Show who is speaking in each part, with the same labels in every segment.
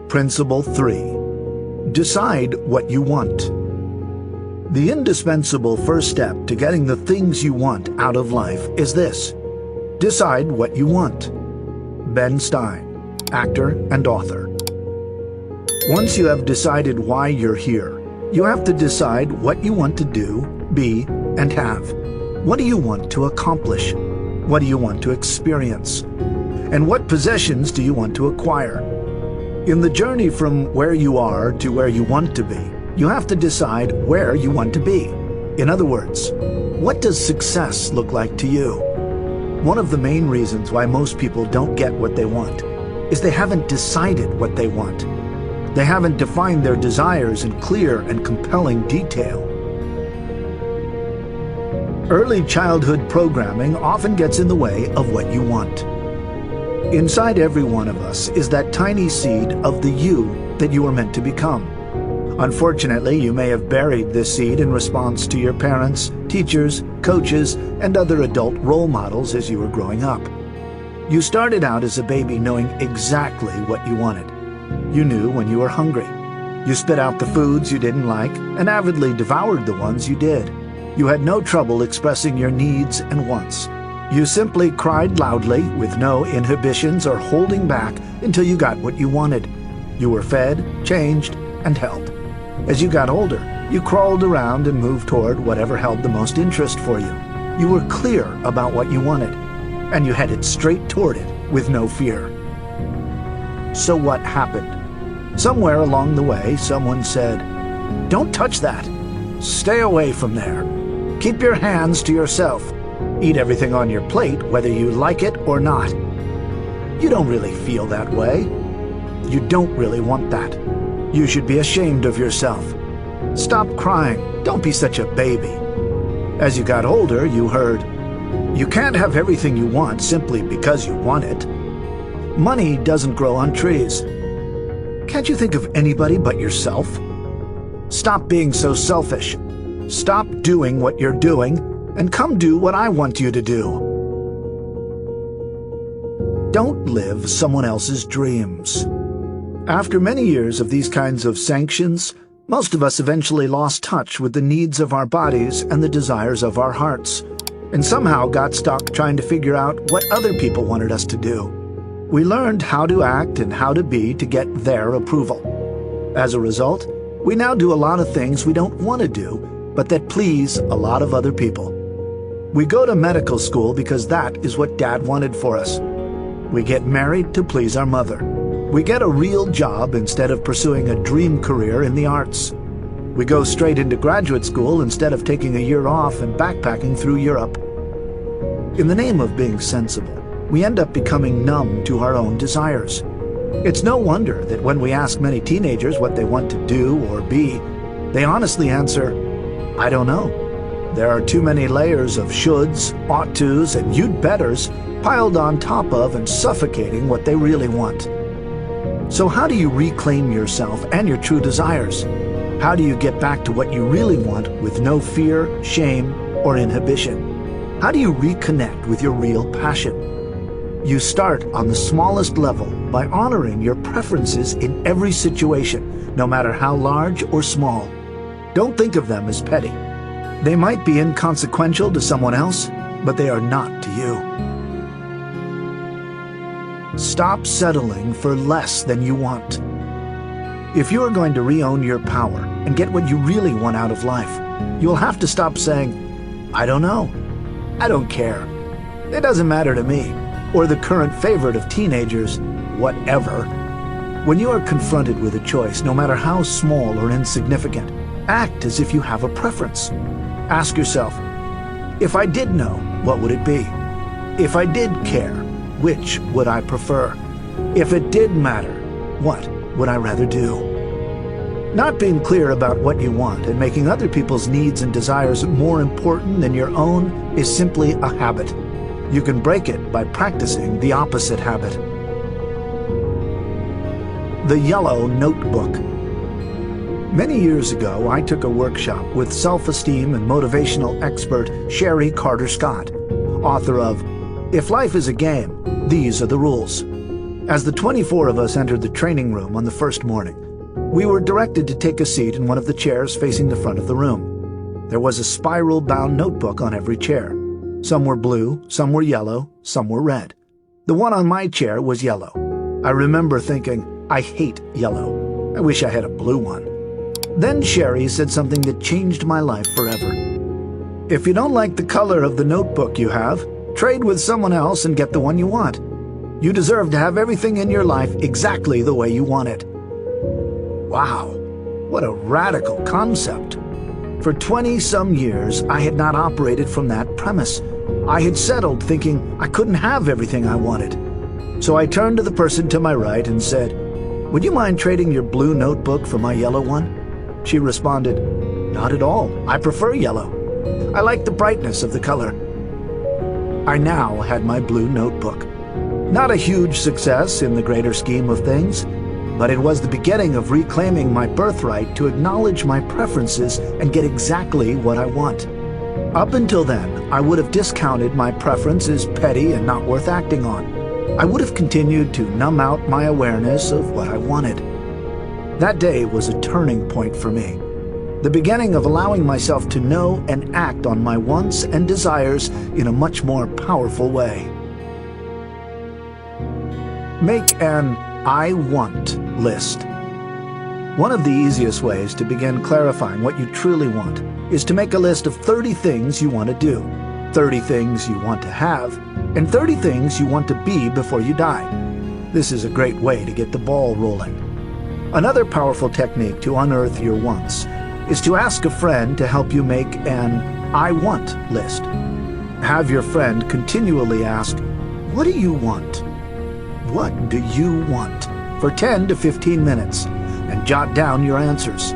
Speaker 1: Principle 3. Decide what you want. The indispensable first step to getting the things you want out of life is this. Decide what you want. Ben Stein, actor and author. Once you have decided why you're here, you have to decide what you want to do, be, and have. What do you want to accomplish? What do you want to experience? And what possessions do you want to acquire? In the journey from where you are to where you want to be, you have to decide where you want to be. In other words, what does success look like to you? One of the main reasons why most people don't get what they want is they haven't decided what they want. They haven't defined their desires in clear and compelling detail. Early childhood programming often gets in the way of what you want. Inside every one of us is that tiny seed of the you that you are meant to become. Unfortunately, you may have buried this seed in response to your parents, teachers, coaches, and other adult role models as you were growing up. You started out as a baby knowing exactly what you wanted. You knew when you were hungry. You spit out the foods you didn't like and avidly devoured the ones you did. You had no trouble expressing your needs and wants. You simply cried loudly with no inhibitions or holding back until you got what you wanted. You were fed, changed, and held. As you got older, you crawled around and moved toward whatever held the most interest for you. You were clear about what you wanted, and you headed straight toward it with no fear. So what happened? Somewhere along the way, someone said, "Don't touch that. Stay away from there. Keep your hands to yourself. Eat everything on your plate, whether you like it or not." You don't really feel that way. You don't really want that. You should be ashamed of yourself. Stop crying. Don't be such a baby. As you got older, you heard, "You can't have everything you want simply because you want it. Money doesn't grow on trees. Can't you think of anybody but yourself? Stop being so selfish. Stop doing what you're doing and come do what I want you to do." Don't live someone else's dreams. After many years of these kinds of sanctions, most of us eventually lost touch with the needs of our bodies and the desires of our hearts, and somehow got stuck trying to figure out what other people wanted us to do. We learned how to act and how to be to get their approval. As a result, we now do a lot of things we don't want to do, but that please a lot of other people. We go to medical school because that is what Dad wanted for us. We get married to please our mother. We get a real job instead of pursuing a dream career in the arts. We go straight into graduate school instead of taking a year off and backpacking through Europe. In the name of being sensible, we end up becoming numb to our own desires. It's no wonder that when we ask many teenagers what they want to do or be, they honestly answer, "I don't know." There are too many layers of shoulds, ought tos, and you'd betters piled on top of and suffocating what they really want. So how do you reclaim yourself and your true desires? How do you get back to what you really want with no fear, shame, or inhibition? How do you reconnect with your real passion? You start on the smallest level by honoring your preferences in every situation, no matter how large or small. Don't think of them as petty. They might be inconsequential to someone else, but they are not to you. Stop settling for less than you want. If you are going to re-own your power and get what you really want out of life, you'll have to stop saying, "I don't know. I don't care. It doesn't matter to me," or the current favorite of teenagers, "whatever." When you are confronted with a choice, no matter how small or insignificant, act as if you have a preference. Ask yourself, if I did know, what would it be? If I did care, which would I prefer? If it did matter, what would I rather do? Not being clear about what you want and making other people's needs and desires more important than your own is simply a habit. You can break it by practicing the opposite habit. The Yellow Notebook. Many years ago, I took a workshop with self-esteem and motivational expert Sherry Carter Scott, author of If Life is a Game, These Are the Rules. As the 24 of us entered the training room on the first morning, we were directed to take a seat in one of the chairs facing the front of the room. There was a spiral-bound notebook on every chair. Some were blue, some were yellow, some were red. The one on my chair was yellow. I remember thinking, I hate yellow. I wish I had a blue one. Then Sherry said something that changed my life forever. If you don't like the color of the notebook you have, trade with someone else and get the one you want. You deserve to have everything in your life exactly the way you want it. Wow, what a radical concept. For 20-some years, I had not operated from that premise. I had settled thinking I couldn't have everything I wanted. So I turned to the person to my right and said, "Would you mind trading your blue notebook for my yellow one?" She responded, "Not at all. I prefer yellow. I like the brightness of the color." I now had my blue notebook. Not a huge success in the greater scheme of things, but it was the beginning of reclaiming my birthright to acknowledge my preferences and get exactly what I want. Up until then, I would have discounted my preference as petty and not worth acting on. I would have continued to numb out my awareness of what I wanted. That day was a turning point for me, the beginning of allowing myself to know and act on my wants and desires in a much more powerful way. Make an I want list. One of the easiest ways to begin clarifying what you truly want is to make a list of 30 things you want to do, 30 things you want to have, and 30 things you want to be before you die. This is a great way to get the ball rolling. Another powerful technique to unearth your wants is to ask a friend to help you make an I want list. Have your friend continually ask, "What do you want? What do you want?" for 10 to 15 minutes, and jot down your answers.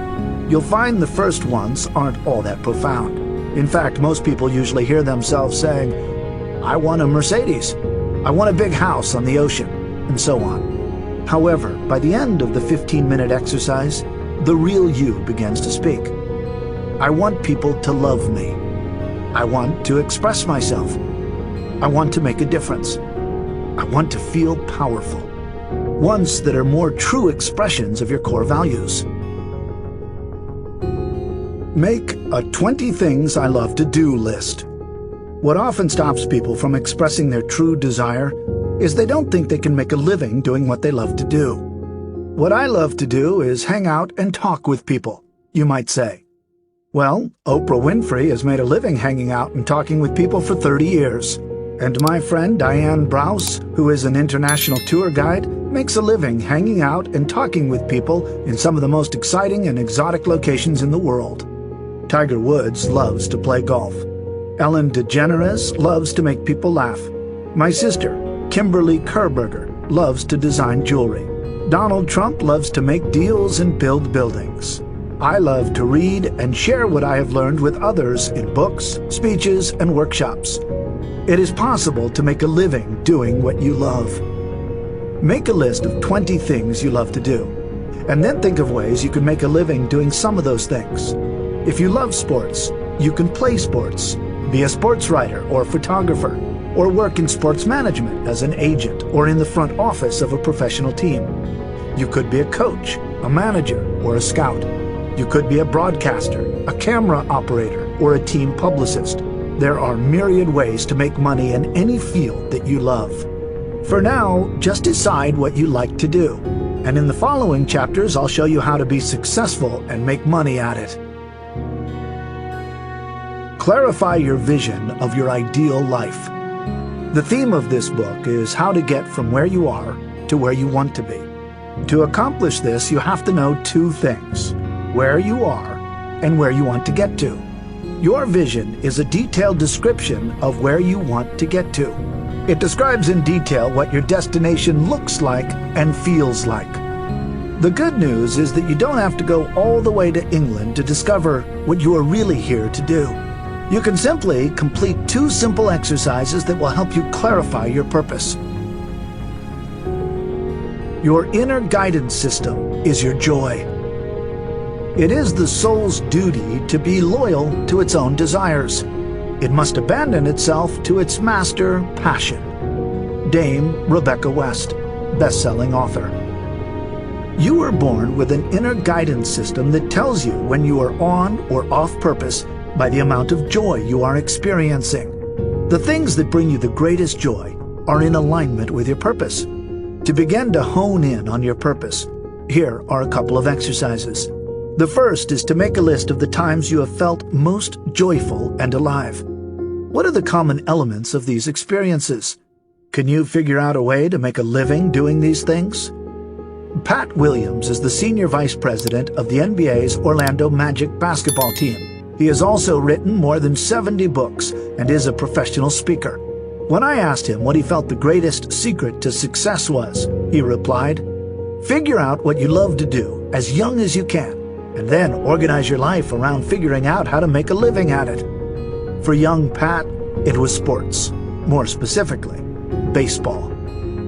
Speaker 1: You'll find the first ones aren't all that profound. In fact, most people usually hear themselves saying, "I want a Mercedes," "I want a big house on the ocean," and so on. However, by the end of the 15-minute exercise, the real you begins to speak. I want people to love me. I want to express myself. I want to make a difference. I want to feel powerful. Ones that are more true expressions of your core values. Make a 20 things I love to do list. What often stops people from expressing their true desire is they don't think they can make a living doing what they love to do. What I love to do is hang out and talk with people, you might say. Well, Oprah Winfrey has made a living hanging out and talking with people for 30 years. And my friend Diane Browse, who is an international tour guide, makes a living hanging out and talking with people in some of the most exciting and exotic locations in the world. Tiger Woods loves to play golf. Ellen DeGeneres loves to make people laugh. My sister, Kimberly Kerberger, loves to design jewelry. Donald Trump loves to make deals and build buildings. I love to read and share what I have learned with others in books, speeches, and workshops. It is possible to make a living doing what you love. Make a list of 20 things you love to do, and then think of ways you can make a living doing some of those things. If you love sports, you can play sports, be a sports writer or photographer, or work in sports management as an agent or in the front office of a professional team. You could be a coach, a manager, or a scout. You could be a broadcaster, a camera operator, or a team publicist. There are myriad ways to make money in any field that you love. For now, just decide what you like to do, and in the following chapters I'll show you how to be successful and make money at it. Clarify your vision of your ideal life. The theme of this book is how to get from where you are to where you want to be. To accomplish this, you have to know two things: where you are and where you want to get to. Your vision is a detailed description of where you want to get to. It describes in detail what your destination looks like and feels like. The good news is that you don't have to go all the way to England to discover what you are really here to do. You can simply complete 2 simple exercises that will help you clarify your purpose. Your inner guidance system is your joy. It is the soul's duty to be loyal to its own desires. It must abandon itself to its master passion. Dame Rebecca West. best-selling author. You were born with an inner guidance system that tells you when you are on or off purpose by the amount of joy you are experiencing. The things that bring you the greatest joy are in alignment with your purpose. To begin to hone in on your purpose, here are a couple of exercises. The first is to make a list of the times you have felt most joyful and alive. What are the common elements of these experiences? Can you figure out a way to make a living doing these things? Pat Williams is the Senior Vice President of the NBA's Orlando Magic basketball team. He has also written more than 70 books and is a professional speaker. When I asked him what he felt the greatest secret to success was, he replied, "Figure out what you love to do as young as you can, and then organize your life around figuring out how to make a living at it." For young Pat, it was sports, more specifically, baseball.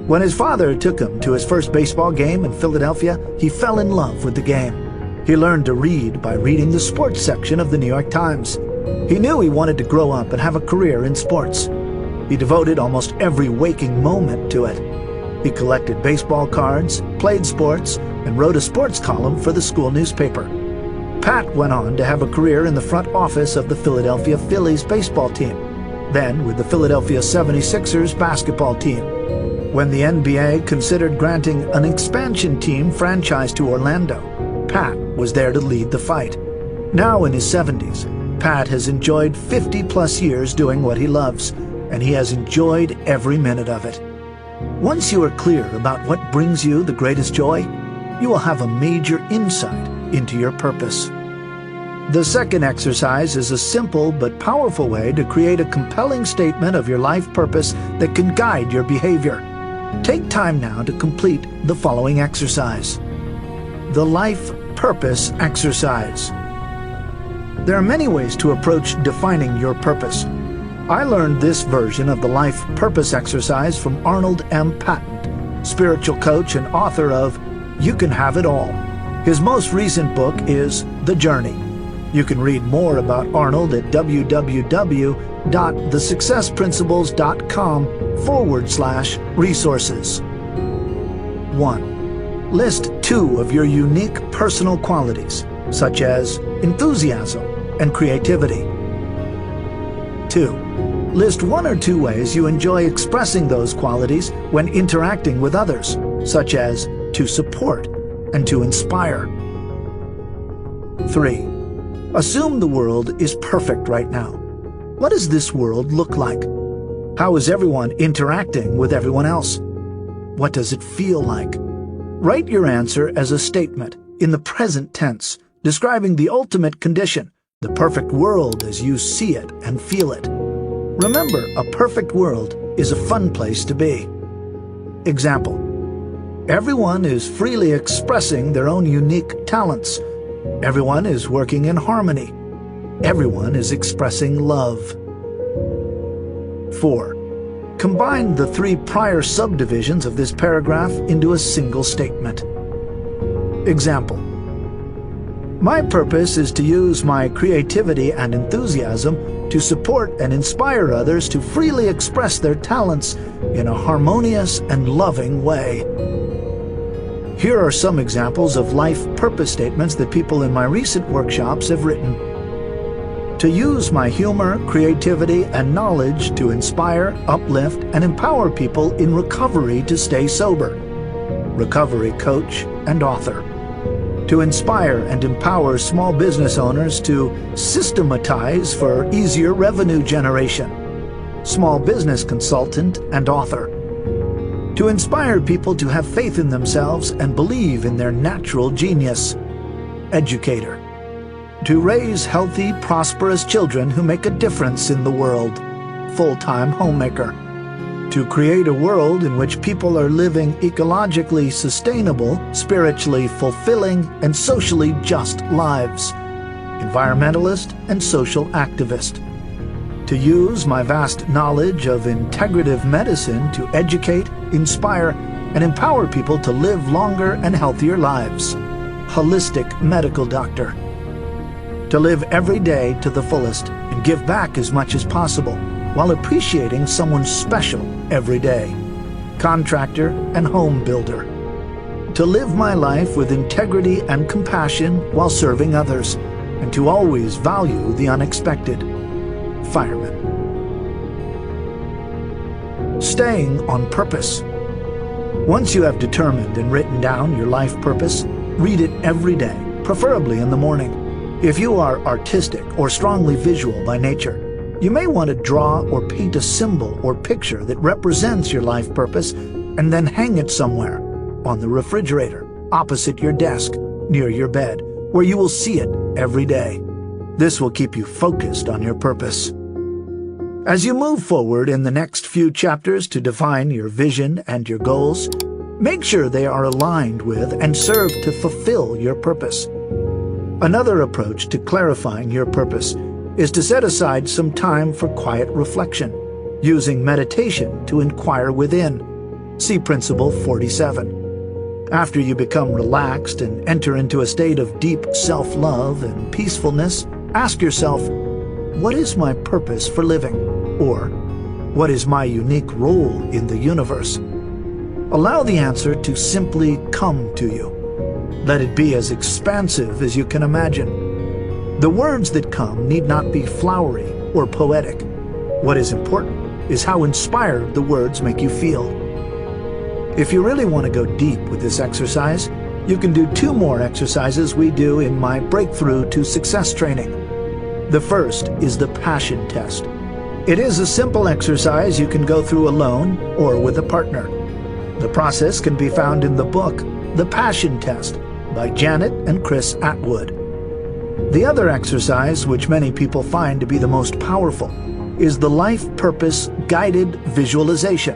Speaker 1: When his father took him to his first baseball game in Philadelphia, he fell in love with the game. He learned to read by reading the sports section of the New York Times. He knew he wanted to grow up and have a career in sports. He devoted almost every waking moment to it. He collected baseball cards, played sports, and wrote a sports column for the school newspaper. Pat went on to have a career in the front office of the Philadelphia Phillies baseball team, then with the Philadelphia 76ers basketball team. When the NBA considered granting an expansion team franchise to Orlando, Pat was there to lead the fight. Now in his 70s, Pat has enjoyed 50-plus years doing what he loves, and he has enjoyed every minute of it. Once you are clear about what brings you the greatest joy, you will have a major insight into your purpose. The second exercise is a simple but powerful way to create a compelling statement of your life purpose that can guide your behavior. Take time now to complete the following exercise. The Life Purpose Exercise. There are many ways to approach defining your purpose. I learned this version of the Life Purpose Exercise from Arnold M. Patton, spiritual coach and author of You Can Have It All. His most recent book is The Journey. You can read more about Arnold at www.thesuccesprinciples.com/resources. 1. List 2 of your unique personal qualities, such as enthusiasm and creativity. 2. List 1 or 2 ways you enjoy expressing those qualities when interacting with others, such as to support and to inspire. 3. Assume the world is perfect right now. What does this world look like? How is everyone interacting with everyone else? What does it feel like? Write your answer as a statement in the present tense, describing the ultimate condition, the perfect world as you see it and feel it. Remember, a perfect world is a fun place to be. Example: everyone is freely expressing their own unique talents. Everyone is working in harmony. Everyone is expressing love. 4. Combine the 3 prior subdivisions of this paragraph into a single statement. Example: my purpose is to use my creativity and enthusiasm to support and inspire others to freely express their talents in a harmonious and loving way. Here are some examples of life purpose statements that people in my recent workshops have written. To use my humor, creativity, and knowledge to inspire, uplift, and empower people in recovery to stay sober. Recovery coach and author. To inspire and empower small business owners to systematize for easier revenue generation. Small business consultant and author. To inspire people to have faith in themselves and believe in their natural genius. Educator. To raise healthy, prosperous children who make a difference in the world. Full-time homemaker. To create a world in which people are living ecologically sustainable, spiritually fulfilling, and socially just lives. Environmentalist and social activist. To use my vast knowledge of integrative medicine to educate, inspire, and empower people to live longer and healthier lives. Holistic medical doctor. To live every day to the fullest and give back as much as possible while appreciating someone special every day. contractor, and home builder. To live my life with integrity and compassion while serving others, and to always value the unexpected. Fireman. Staying on purpose. Once you have determined and written down your life purpose, read it every day, preferably in the morning. If you are artistic or strongly visual by nature, you may want to draw or paint a symbol or picture that represents your life purpose and then hang it somewhere, on the refrigerator, opposite your desk, near your bed, where you will see it every day. This will keep you focused on your purpose. As you move forward in the next few chapters to define your vision and your goals, make sure they are aligned with and serve to fulfill your purpose. Another approach to clarifying your purpose is to set aside some time for quiet reflection, using meditation to inquire within. See Principle 47. After you become relaxed and enter into a state of deep self-love and peacefulness, ask yourself, what is my purpose for living? Or, what is my unique role in the universe? Allow the answer to simply come to you. Let it be as expansive as you can imagine. The words that come need not be flowery or poetic. What is important is how inspired the words make you feel. If you really want to go deep with this exercise, you can do 2 more exercises we do in my Breakthrough to Success training. The first is the passion test. It is a simple exercise you can go through alone or with a partner. The process can be found in the book, The Passion Test, by Janet and Chris Atwood. The other exercise, which many people find to be the most powerful, is the Life Purpose Guided Visualization,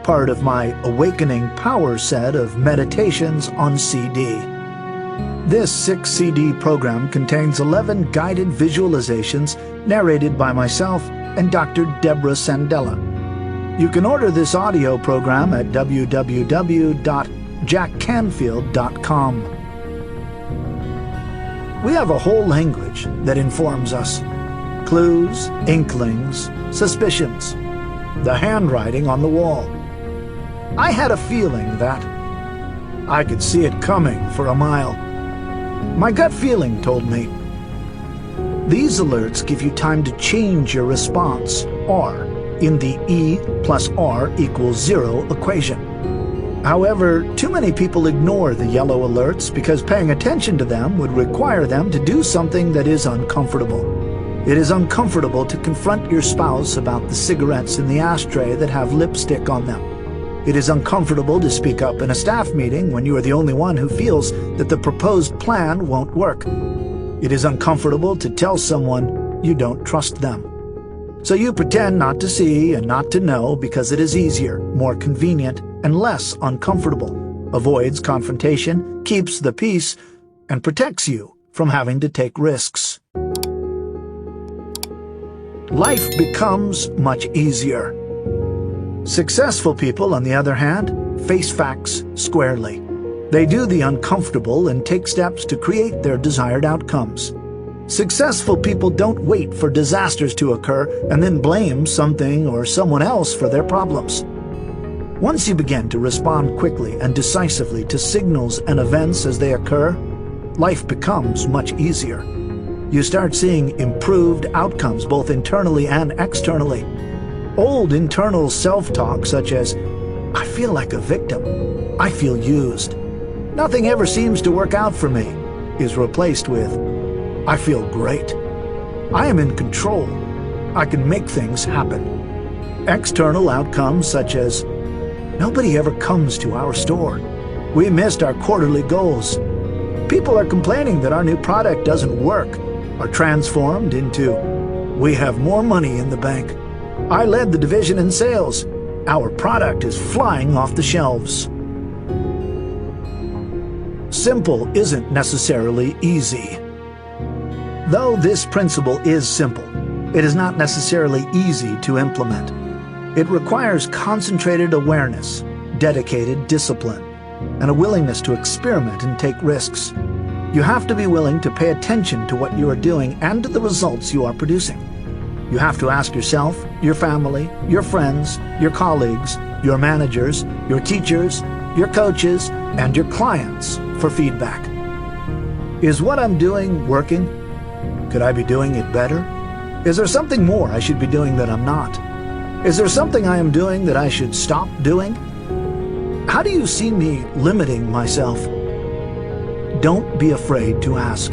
Speaker 1: part of my Awakening Power set of meditations on CD. This 6-CD program contains 11 guided visualizations narrated by myself and Dr. Deborah Sandella. You can order this audio program at www.jackcanfield.com. We have a whole language that informs us. Clues, inklings, suspicions. The handwriting on the wall. I had a feeling that I could see it coming for a mile. My gut feeling told me. These alerts give you time to change your response, R, in the E plus R equals 0 equation. However, too many people ignore the yellow alerts because paying attention to them would require them to do something that is uncomfortable. It is uncomfortable to confront your spouse about the cigarettes in the ashtray that have lipstick on them. It is uncomfortable to speak up in a staff meeting when you are the only one who feels that the proposed plan won't work. It is uncomfortable to tell someone you don't trust them. So you pretend not to see and not to know because it is easier, more convenient, and less uncomfortable, avoids confrontation, keeps the peace, and protects you from having to take risks. Life becomes much easier. Successful people, on the other hand, face facts squarely. They do the uncomfortable and take steps to create their desired outcomes. Successful people don't wait for disasters to occur and then blame something or someone else for their problems. Once you begin to respond quickly and decisively to signals and events as they occur, life becomes much easier. You start seeing improved outcomes both internally and externally. Old internal self-talk such as, I feel like a victim, I feel used, nothing ever seems to work out for me, is replaced with, I feel great, I am in control, I can make things happen. External outcomes such as, nobody ever comes to our store, we missed our quarterly goals, people are complaining that our new product doesn't work, are transformed into, we have more money in the bank. I led the division in sales. Our product is flying off the shelves. Simple isn't necessarily easy. Though this principle is simple, it is not necessarily easy to implement. It requires concentrated awareness, dedicated discipline, and a willingness to experiment and take risks. You have to be willing to pay attention to what you are doing and to the results you are producing. You have to ask yourself, your family, your friends, your colleagues, your managers, your teachers, your coaches, and your clients for feedback. Is what I'm doing working? Could I be doing it better? Is there something more I should be doing that I'm not? Is there something I am doing that I should stop doing? How do you see me limiting myself? Don't be afraid to ask.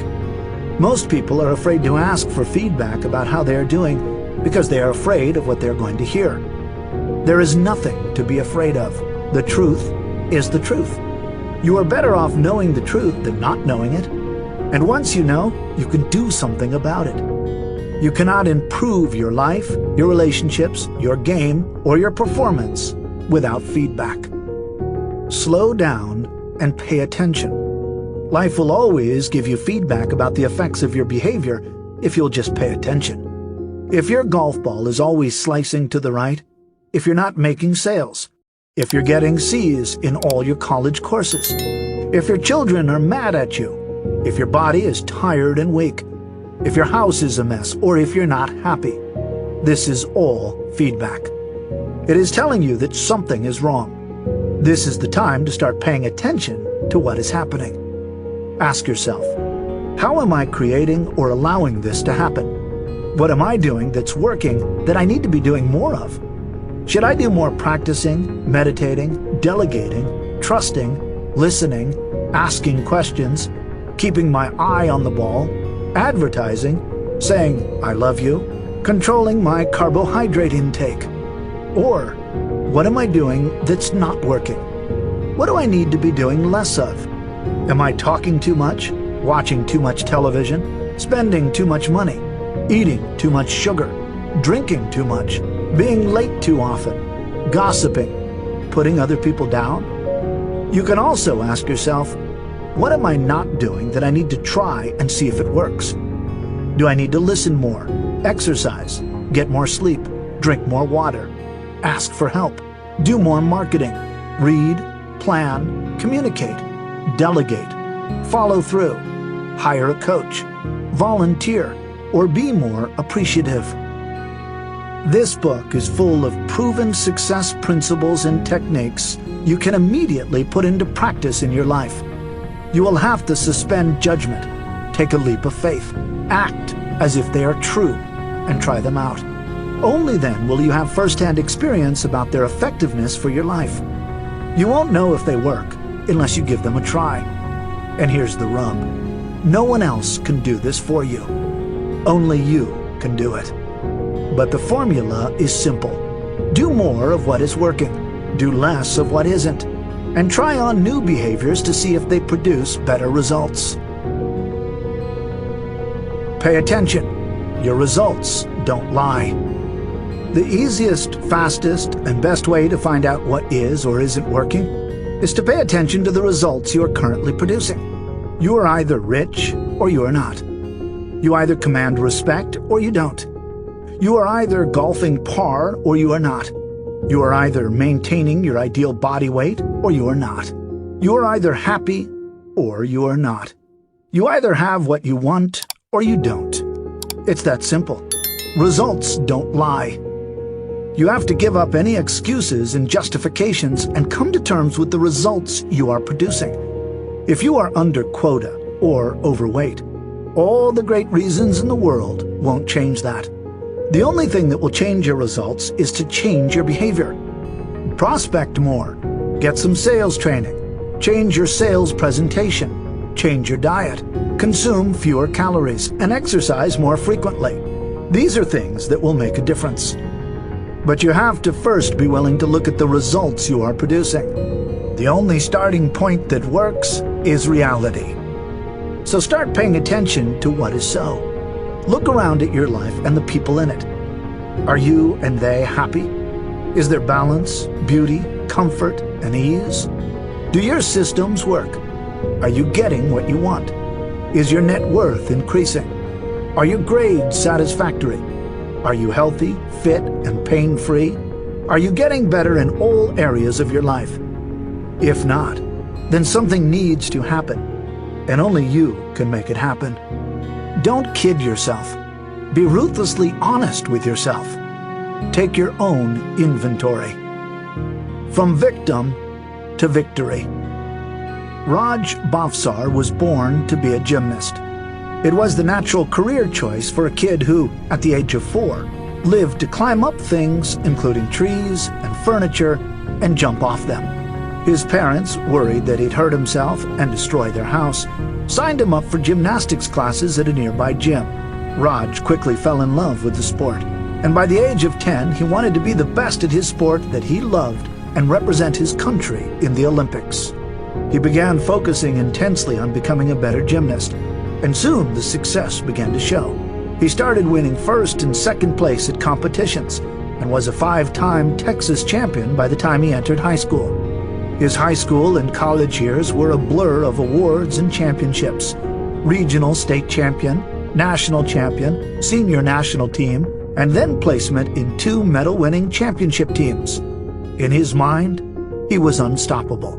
Speaker 1: Most people are afraid to ask for feedback about how they are doing because they are afraid of what they're going to hear. There is nothing to be afraid of. The truth is the truth. You are better off knowing the truth than not knowing it. And once you know, you can do something about it. You cannot improve your life, your relationships, your game, or your performance without feedback. Slow down and pay attention. Life will always give you feedback about the effects of your behavior if you'll just pay attention. If your golf ball is always slicing to the right, if you're not making sales, if you're getting C's in all your college courses, if your children are mad at you, if your body is tired and weak, if your house is a mess, or if you're not happy, this is all feedback. It is telling you that something is wrong. This is the time to start paying attention to what is happening. Ask yourself, how am I creating or allowing this to happen? What am I doing that's working that I need to be doing more of? Should I do more practicing, meditating, delegating, trusting, listening, asking questions, keeping my eye on the ball, advertising, saying I love you, controlling my carbohydrate intake? Or what am I doing that's not working? What do I need to be doing less of? Am I talking too much, watching too much television, spending too much money, eating too much sugar, drinking too much, being late too often, gossiping, putting other people down? You can also ask yourself, what am I not doing that I need to try and see if it works? Do I need to listen more, exercise, get more sleep, drink more water, ask for help, do more marketing, read, plan, communicate, delegate, follow through, hire a coach, volunteer, or be more appreciative? This book is full of proven success principles and techniques you can immediately put into practice in your life. You will have to suspend judgment, take a leap of faith, act as if they are true, and try them out. Only then will you have first-hand experience about their effectiveness for your life. You won't know if they work unless you give them a try. And here's the rub. No one else can do this for you. Only you can do it. But the formula is simple. Do more of what is working. Do less of what isn't. And try on new behaviors to see if they produce better results. Pay attention. Your results don't lie. The easiest, fastest, and best way to find out what is or isn't working is to pay attention to the results you are currently producing. You are either rich or you are not. You either command respect or you don't. You are either golfing par or you are not. You are either maintaining your ideal body weight or you are not. You are either happy or you are not. You either have what you want or you don't. It's that simple. Results don't lie. You have to give up any excuses and justifications and come to terms with the results you are producing. If you are under quota or overweight, all the great reasons in the world won't change that. The only thing that will change your results is to change your behavior. Prospect more, get some sales training, change your sales presentation, change your diet, consume fewer calories, and exercise more frequently. These are things that will make a difference. But you have to first be willing to look at the results you are producing. The only starting point that works is reality. So start paying attention to what is so. Look around at your life and the people in it. Are you and they happy? Is there balance, beauty, comfort, and ease? Do your systems work? Are you getting what you want? Is your net worth increasing? Are your grades satisfactory? Are you healthy, fit, and pain-free? Are you getting better in all areas of your life? If not, then something needs to happen, and only you can make it happen. Don't kid yourself. Be ruthlessly honest with yourself. Take your own inventory. From victim to victory. Raj Bhavsar was born to be a gymnast. It was the natural career choice for a kid who, at the age of 4, lived to climb up things, including trees and furniture, and jump off them. His parents, worried that he'd hurt himself and destroy their house, signed him up for gymnastics classes at a nearby gym. Raj quickly fell in love with the sport, and by the age of 10, he wanted to be the best at his sport that he loved and represent his country in the Olympics. He began focusing intensely on becoming a better gymnast, and soon the success began to show. He started winning first and second place at competitions and was a 5-time Texas champion by the time he entered high school. His high school and college years were a blur of awards and championships: regional state champion, national champion, senior national team, and then placement in 2 medal-winning championship teams. In his mind, he was unstoppable.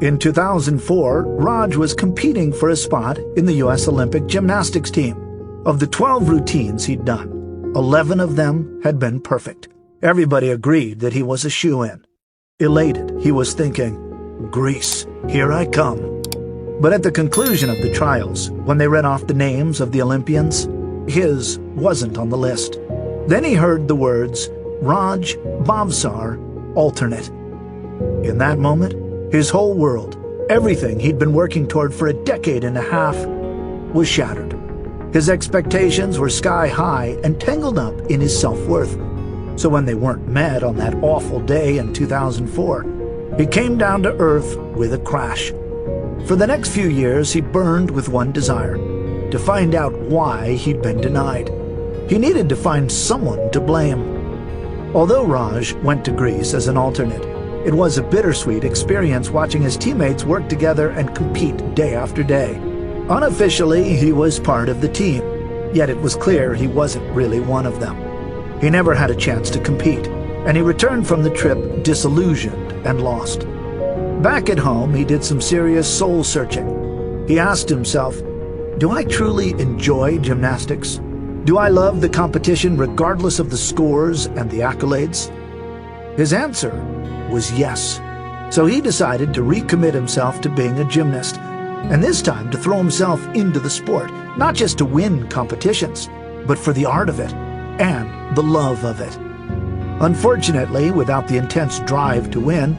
Speaker 1: In 2004, Raj was competing for a spot in the U.S. Olympic gymnastics team. Of the 12 routines he'd done, 11 of them had been perfect. Everybody agreed that he was a shoo-in. Elated, he was thinking, "Greece, here I come." But at the conclusion of the trials, when they read off the names of the Olympians, his wasn't on the list. Then he heard the words, Raj Bhavsar, alternate. In that moment, his whole world, everything he'd been working toward for a decade and a half, was shattered. His expectations were sky high and tangled up in his self-worth. So when they weren't met on that awful day in 2004, he came down to earth with a crash. For the next few years, he burned with one desire: to find out why he'd been denied. He needed to find someone to blame. Although Raj went to Greece as an alternate, it was a bittersweet experience watching his teammates work together and compete day after day. Unofficially, he was part of the team, yet it was clear he wasn't really one of them. He never had a chance to compete, and he returned from the trip disillusioned and lost. Back at home, he did some serious soul-searching. He asked himself, do I truly enjoy gymnastics? Do I love the competition regardless of the scores and the accolades? His answer was yes. So he decided to recommit himself to being a gymnast, and this time to throw himself into the sport, not just to win competitions, but for the art of it and the love of it. Unfortunately, without the intense drive to win,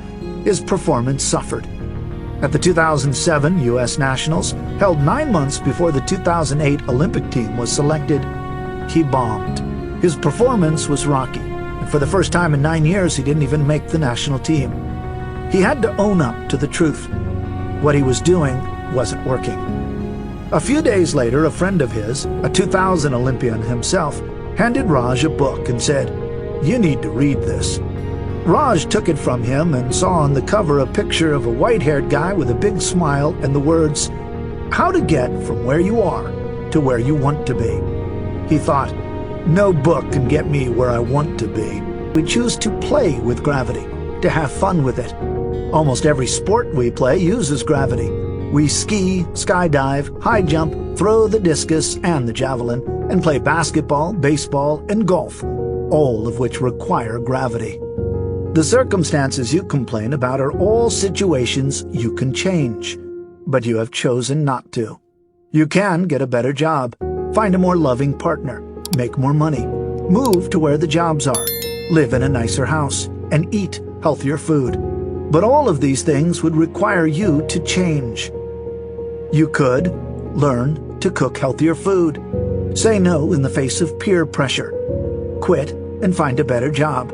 Speaker 1: his performance suffered. At the 2007 U.S. Nationals, held 9 months before the 2008 Olympic team was selected, he bombed. His performance was rocky, and for the first time in 9 years, he didn't even make the national team. He had to own up to the truth. What he was doing wasn't working. A few days later, a friend of his, a 2000 Olympian himself, handed Raj a book and said, "You need to read this." Raj took it from him and saw on the cover a picture of a white-haired guy with a big smile and the words, "How to get from where you are to where you want to be." He thought, no book can get me where I want to be. We choose to play with gravity, to have fun with it. Almost every sport we play uses gravity. We ski, skydive, high jump, throw the discus and the javelin, and play basketball, baseball, and golf, all of which require gravity. The circumstances you complain about are all situations you can change, but you have chosen not to. You can get a better job, find a more loving partner, make more money, move to where the jobs are, live in a nicer house, and eat healthier food. But all of these things would require you to change. You could learn to cook healthier food, say no in the face of peer pressure, quit and find a better job,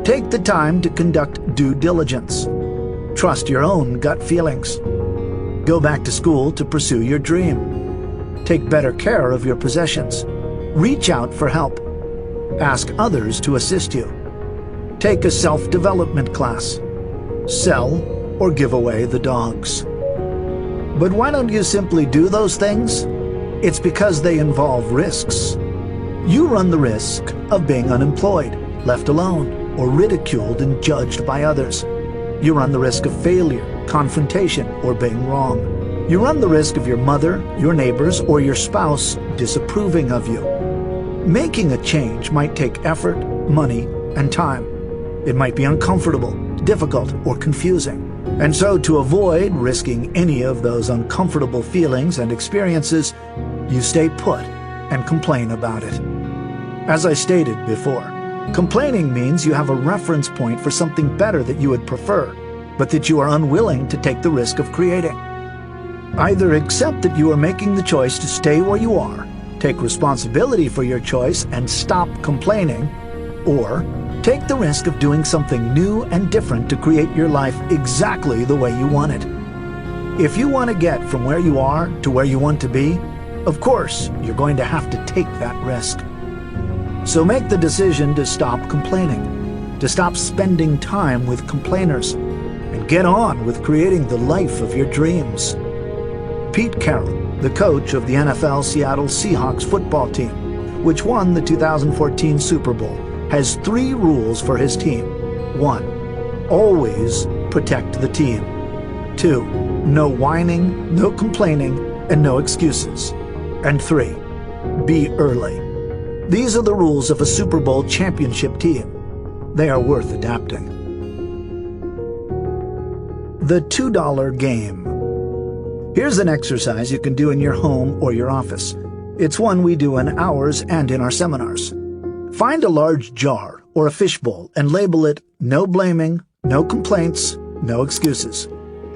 Speaker 1: take the time to conduct due diligence, trust your own gut feelings, go back to school to pursue your dream, take better care of your possessions, reach out for help, ask others to assist you, take a self-development class, sell or give away the dogs. But why don't you simply do those things? It's because they involve risks. You run the risk of being unemployed, left alone, or ridiculed and judged by others. You run the risk of failure, confrontation, or being wrong. You run the risk of your mother, your neighbors, or your spouse disapproving of you. Making a change might take effort, money, and time. It might be uncomfortable, difficult, or confusing. And so to avoid risking any of those uncomfortable feelings and experiences, you stay put and complain about it. As I stated before, complaining means you have a reference point for something better that you would prefer, but that you are unwilling to take the risk of creating. Either accept that you are making the choice to stay where you are, take responsibility for your choice and stop complaining, or take the risk of doing something new and different to create your life exactly the way you want it. If you want to get from where you are to where you want to be, of course, you're going to have to take that risk. So make the decision to stop complaining, to stop spending time with complainers, and get on with creating the life of your dreams. Pete Carroll, the coach of the NFL Seattle Seahawks football team, which won the 2014 Super Bowl, has 3 rules for his team. 1. Always protect the team. 2. No whining, no complaining, and no excuses. And 3. Be early. These are the rules of a Super Bowl championship team. They are worth adapting. The $2 game. Here's an exercise you can do in your home or your office. It's one we do in ours and in our seminars. Find a large jar or a fishbowl and label it no blaming, no complaints, no excuses.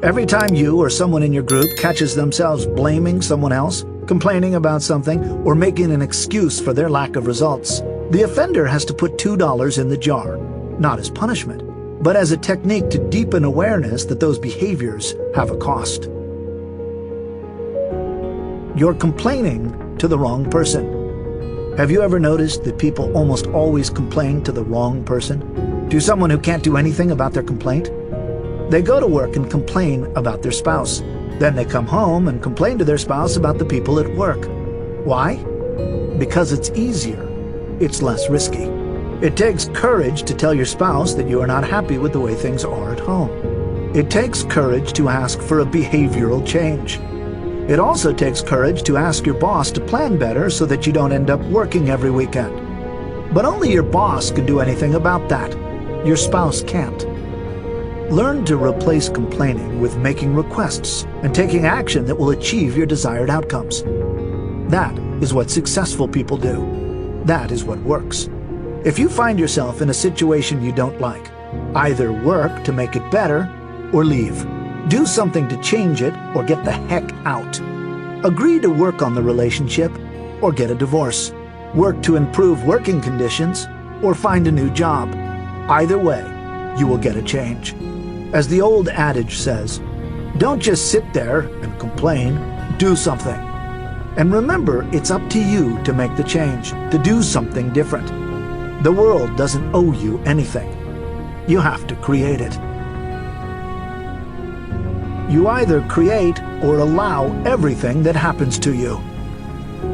Speaker 1: Every time you or someone in your group catches themselves blaming someone else, complaining about something, or making an excuse for their lack of results, the offender has to put $2 in the jar, not as punishment, but as a technique to deepen awareness that those behaviors have a cost. You're complaining to the wrong person. Have you ever noticed that people almost always complain to the wrong person? To someone who can't do anything about their complaint? They go to work and complain about their spouse. Then they come home and complain to their spouse about the people at work. Why? Because it's easier. It's less risky. It takes courage to tell your spouse that you are not happy with the way things are at home. It takes courage to ask for a behavioral change. It also takes courage to ask your boss to plan better so that you don't end up working every weekend. But only your boss can do anything about that. Your spouse can't. Learn to replace complaining with making requests and taking action that will achieve your desired outcomes. That is what successful people do. That is what works. If you find yourself in a situation you don't like, either work to make it better or leave. Do something to change it or get the heck out. Agree to work on the relationship or get a divorce. Work to improve working conditions or find a new job. Either way, you will get a change. As the old adage says, don't just sit there and complain, do something. And remember, it's up to you to make the change, to do something different. The world doesn't owe you anything. You have to create it. You either create or allow everything that happens to you.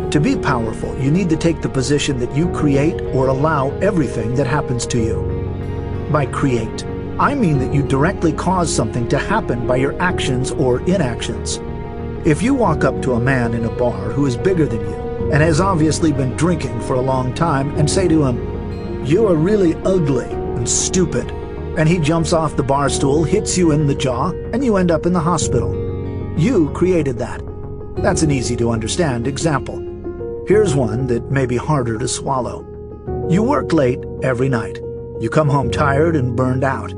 Speaker 1: To be powerful, you need to take the position that you create or allow everything that happens to you. By create, I mean that you directly cause something to happen by your actions or inactions. If you walk up to a man in a bar who is bigger than you and has obviously been drinking for a long time and say to him, "You are really ugly and stupid," and he jumps off the bar stool, hits you in the jaw, and you end up in the hospital. You created that. That's an easy-to-understand example. Here's one that may be harder to swallow. You work late every night. You come home tired and burned out.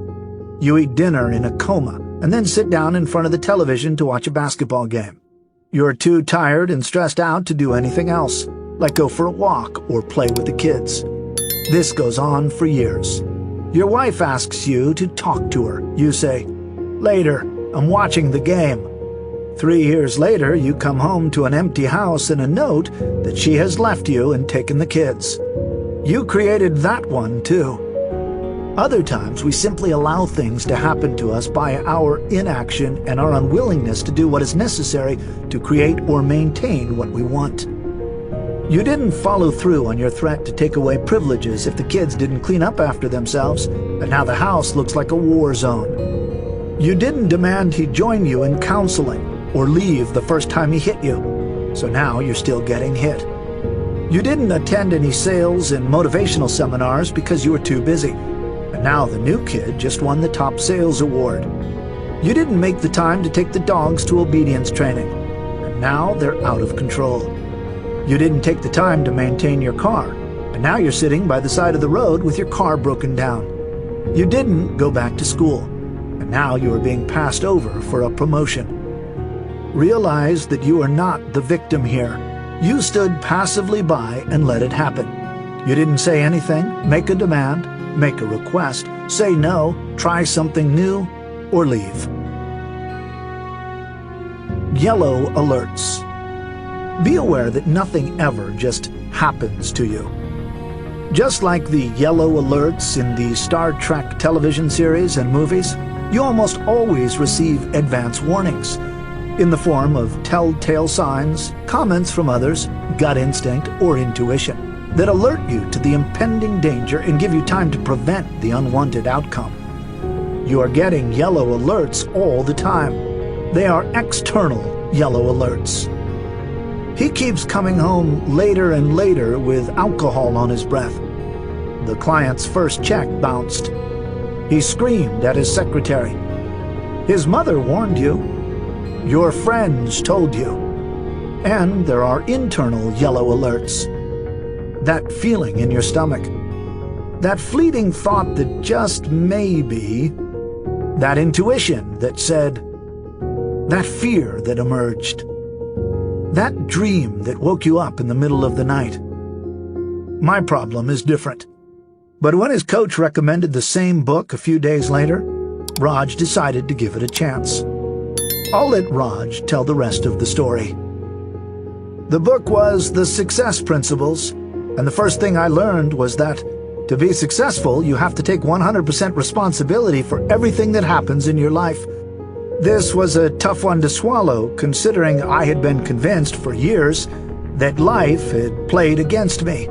Speaker 1: You eat dinner in a coma and then sit down in front of the television to watch a basketball game. You're too tired and stressed out to do anything else, like go for a walk or play with the kids. This goes on for years. Your wife asks you to talk to her. You say, "Later, I'm watching the game." 3 years later, you come home to an empty house and a note that she has left you and taken the kids. You created that one too. Other times, we simply allow things to happen to us by our inaction and our unwillingness to do what is necessary to create or maintain what we want. You didn't follow through on your threat to take away privileges if the kids didn't clean up after themselves, and now the house looks like a war zone. You didn't demand he join you in counseling or leave the first time he hit you, so now you're still getting hit. You didn't attend any sales and motivational seminars because you were too busy. And now the new kid just won the top sales award. You didn't make the time to take the dogs to obedience training, and now they're out of control. You didn't take the time to maintain your car, and now you're sitting by the side of the road with your car broken down. You didn't go back to school, and now you are being passed over for a promotion. Realize that you are not the victim here. You stood passively by and let it happen. You didn't say anything, make a demand, make a request, say no, try something new, or leave. Yellow alerts. Be aware that nothing ever just happens to you. Just like the yellow alerts in the Star Trek television series and movies, you almost always receive advance warnings in the form of telltale signs, comments from others, gut instinct, or intuition that alert you to the impending danger and give you time to prevent the unwanted outcome. You are getting yellow alerts all the time. They are external yellow alerts. He keeps coming home later and later with alcohol on his breath. The client's first check bounced. He screamed at his secretary. His mother warned you. Your friends told you. And there are internal yellow alerts. That feeling in your stomach. That fleeting thought that just maybe. That intuition that said. That fear that emerged. That dream that woke you up in the middle of the night. My problem is different. But when his coach recommended the same book a few days later, Raj decided to give it a chance. I'll let Raj tell the rest of the story. The book was The Success Principles, and the first thing I learned was that to be successful, you have to take 100% responsibility for everything that happens in your life. This was a tough one to swallow, considering I had been convinced for years that life had played against me.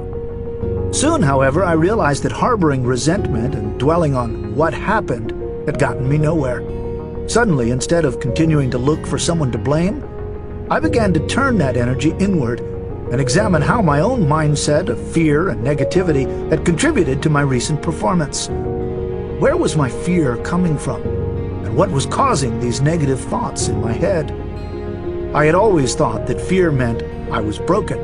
Speaker 1: Soon, however, I realized that harboring resentment and dwelling on what happened had gotten me nowhere. Suddenly, instead of continuing to look for someone to blame, I began to turn that energy inward and examine how my own mindset of fear and negativity had contributed to my recent performance. Where was my fear coming from? And what was causing these negative thoughts in my head? I had always thought that fear meant I was broken.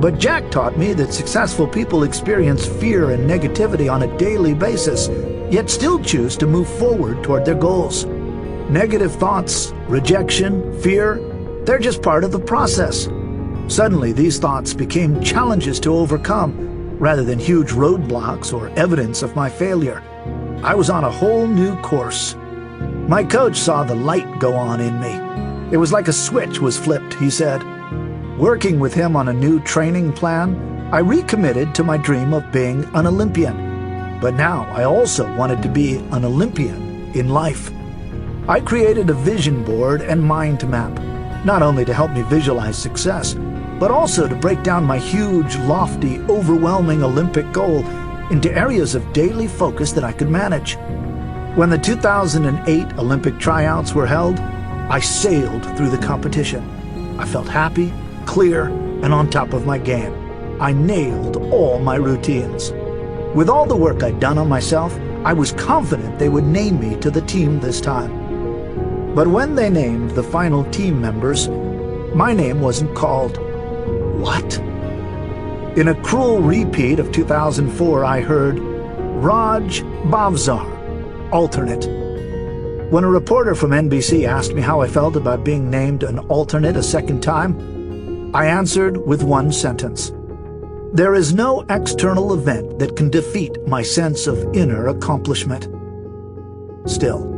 Speaker 1: But Jack taught me that successful people experience fear and negativity on a daily basis, yet still choose to move forward toward their goals. Negative thoughts, rejection, fear, they're just part of the process. Suddenly, these thoughts became challenges to overcome, rather than huge roadblocks or evidence of my failure. I was on a whole new course. My coach saw the light go on in me. It was like a switch was flipped, he said. Working with him on a new training plan, I recommitted to my dream of being an Olympian. But now I also wanted to be an Olympian in life. I created a vision board and mind map, not only to help me visualize success, but also to break down my huge, lofty, overwhelming Olympic goal into areas of daily focus that I could manage. When the 2008 Olympic tryouts were held, I sailed through the competition. I felt happy, clear, and on top of my game. I nailed all my routines. With all the work I'd done on myself, I was confident they would name me to the team this time. But when they named the final team members, my name wasn't called. What? In a cruel repeat of 2004, I heard, Raj Bavzar, alternate. When a reporter from NBC asked me how I felt about being named an alternate a second time, I answered with one sentence. There is no external event that can defeat my sense of inner accomplishment. Still,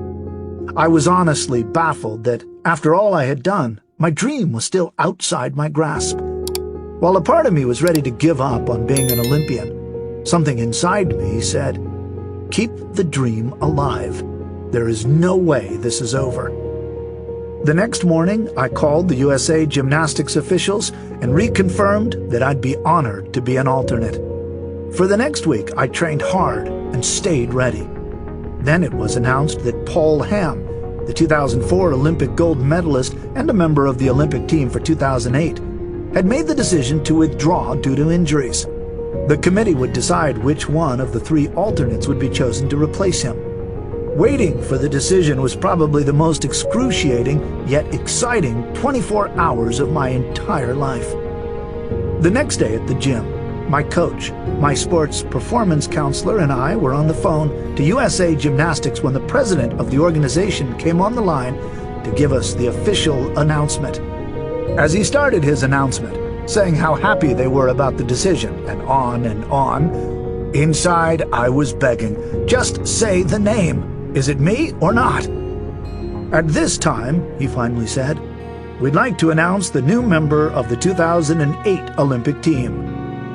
Speaker 1: I was honestly baffled that, after all I had done, my dream was still outside my grasp. While a part of me was ready to give up on being an Olympian, something inside me said, keep the dream alive. There is no way this is over. The next morning, I called the USA Gymnastics officials and reconfirmed that I'd be honored to be an alternate. For the next week, I trained hard and stayed ready. Then it was announced that Paul Hamm, the 2004 Olympic gold medalist and a member of the Olympic team for 2008, had made the decision to withdraw due to injuries. The committee would decide which one of the 3 alternates would be chosen to replace him. Waiting for the decision was probably the most excruciating yet exciting 24 hours of my entire life. The next day at the gym, my coach, my sports performance counselor, and I were on the phone to USA Gymnastics when the president of the organization came on the line to give us the official announcement. As he started his announcement, saying how happy they were about the decision, and on, inside I was begging, just say the name. Is it me or not? At this time, he finally said, we'd like to announce the new member of the 2008 Olympic team,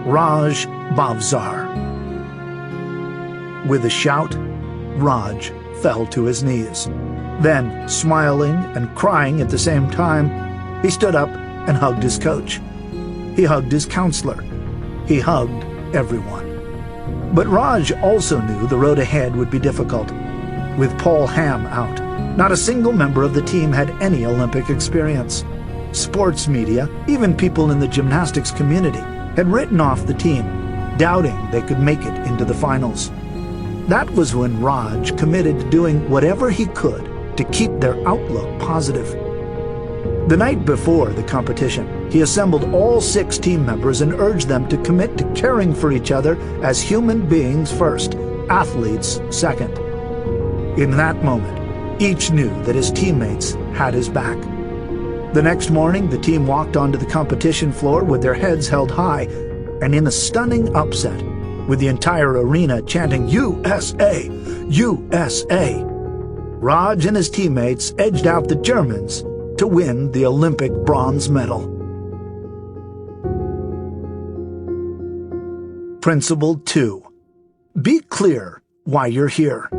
Speaker 1: Raj Bhavsar. With a shout, Raj fell to his knees. Then, smiling and crying at the same time, he stood up and hugged his coach. He hugged his counselor. He hugged everyone. But Raj also knew the road ahead would be difficult. With Paul Ham out, not a single member of the team had any Olympic experience. Sports media, even people in the gymnastics community, had written off the team, doubting they could make it into the finals. That was when Raj committed to doing whatever he could to keep their outlook positive. The night before the competition, he assembled all 6 team members and urged them to commit to caring for each other as human beings first, athletes second. In that moment, each knew that his teammates had his back. The next morning, the team walked onto the competition floor with their heads held high, and in a stunning upset, with the entire arena chanting USA, USA, Raj and his teammates edged out the Germans to win the Olympic bronze medal. Principle 2. Be clear why you're here.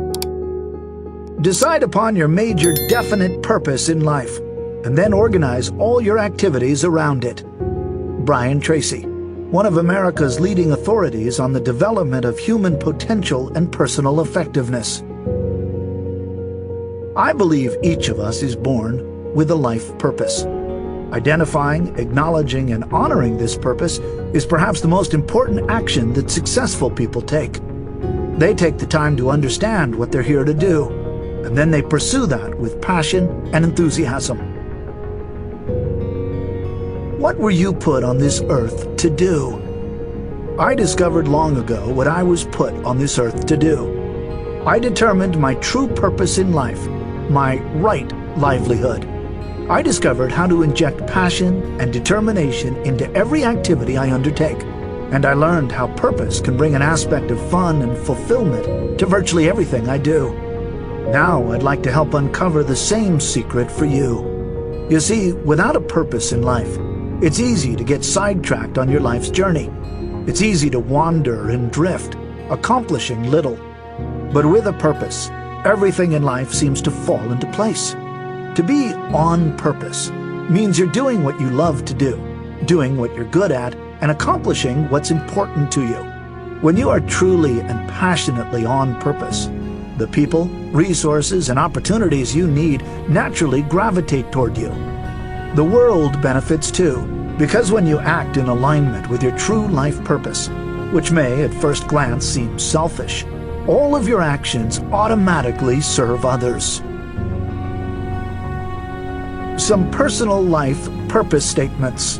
Speaker 1: Decide upon your major definite purpose in life, and then organize all your activities around it. Brian Tracy, one of America's leading authorities on the development of human potential and personal effectiveness. I believe each of us is born with a life purpose. Identifying, acknowledging, and honoring this purpose is perhaps the most important action that successful people take. They take the time to understand what they're here to do, and then they pursue that with passion and enthusiasm. What were you put on this earth to do? I discovered long ago what I was put on this earth to do. I determined my true purpose in life, my right livelihood. I discovered how to inject passion and determination into every activity I undertake, and I learned how purpose can bring an aspect of fun and fulfillment to virtually everything I do. Now I'd like to help uncover the same secret for you. You see, without a purpose in life, it's easy to get sidetracked on your life's journey. It's easy to wander and drift, accomplishing little. But with a purpose, everything in life seems to fall into place. To be on purpose means you're doing what you love to do, doing what you're good at, and accomplishing what's important to you. When you are truly and passionately on purpose, the people, resources, and opportunities you need naturally gravitate toward you. The world benefits too, because when you act in alignment with your true life purpose, which may at first glance seem selfish, all of your actions automatically serve others. Some personal life purpose statements.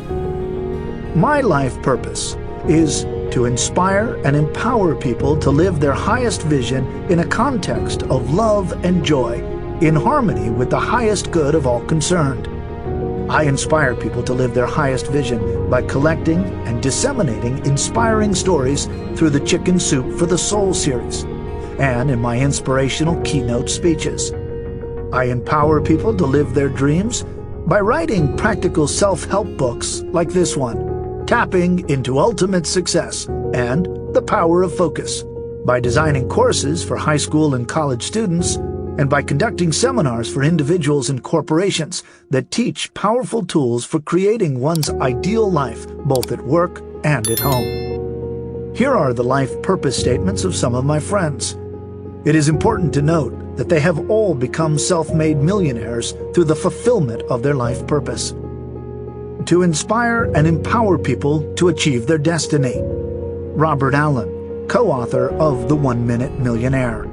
Speaker 1: My life purpose is to inspire and empower people to live their highest vision in a context of love and joy, in harmony with the highest good of all concerned. I inspire people to live their highest vision by collecting and disseminating inspiring stories through the Chicken Soup for the Soul series and in my inspirational keynote speeches. I empower people to live their dreams by writing practical self-help books like this one, Tapping into Ultimate Success, and The Power of Focus, by designing courses for high school and college students, and by conducting seminars for individuals and corporations that teach powerful tools for creating one's ideal life, both at work and at home. Here are the life purpose statements of some of my friends. It is important to note that they have all become self-made millionaires through the fulfillment of their life purpose. To inspire and empower people to achieve their destiny. Robert Allen, co-author of The 1-Minute Millionaire.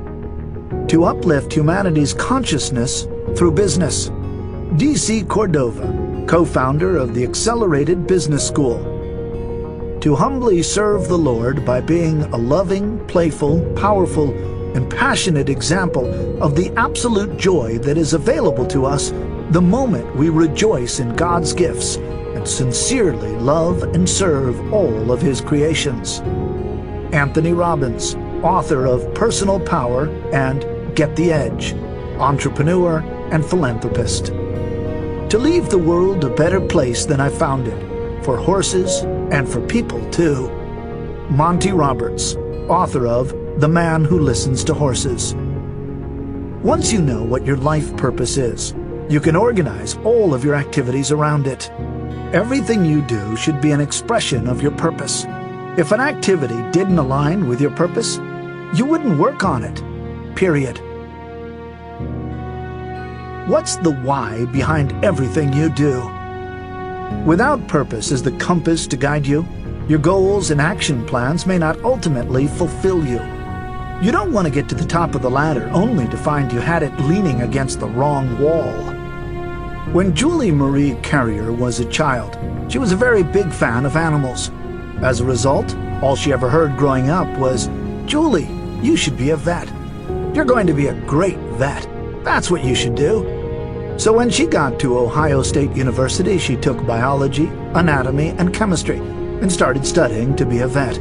Speaker 1: To uplift humanity's consciousness through business. D.C. Cordova, co-founder of the Accelerated Business School. To humbly serve the Lord by being a loving, playful, powerful, and passionate example of the absolute joy that is available to us the moment we rejoice in God's gifts and sincerely love and serve all of His creations. Anthony Robbins, author of Personal Power and Get the Edge, entrepreneur and philanthropist. To leave the world a better place than I found it, for horses and for people too. Monty Roberts, author of The Man Who Listens to Horses. Once you know what your life purpose is, you can organize all of your activities around it. Everything you do should be an expression of your purpose. If an activity didn't align with your purpose, you wouldn't work on it. Period. What's the why behind everything you do? Without purpose as the compass to guide you, your goals and action plans may not ultimately fulfill you. You don't want to get to the top of the ladder only to find you had it leaning against the wrong wall. When Julie Marie Carrier was a child, she was a very big fan of animals. As a result, all she ever heard growing up was, "Julie, you should be a vet. You're going to be a great vet. That's what you should do." So when she got to Ohio State University, she took biology, anatomy, and chemistry and started studying to be a vet.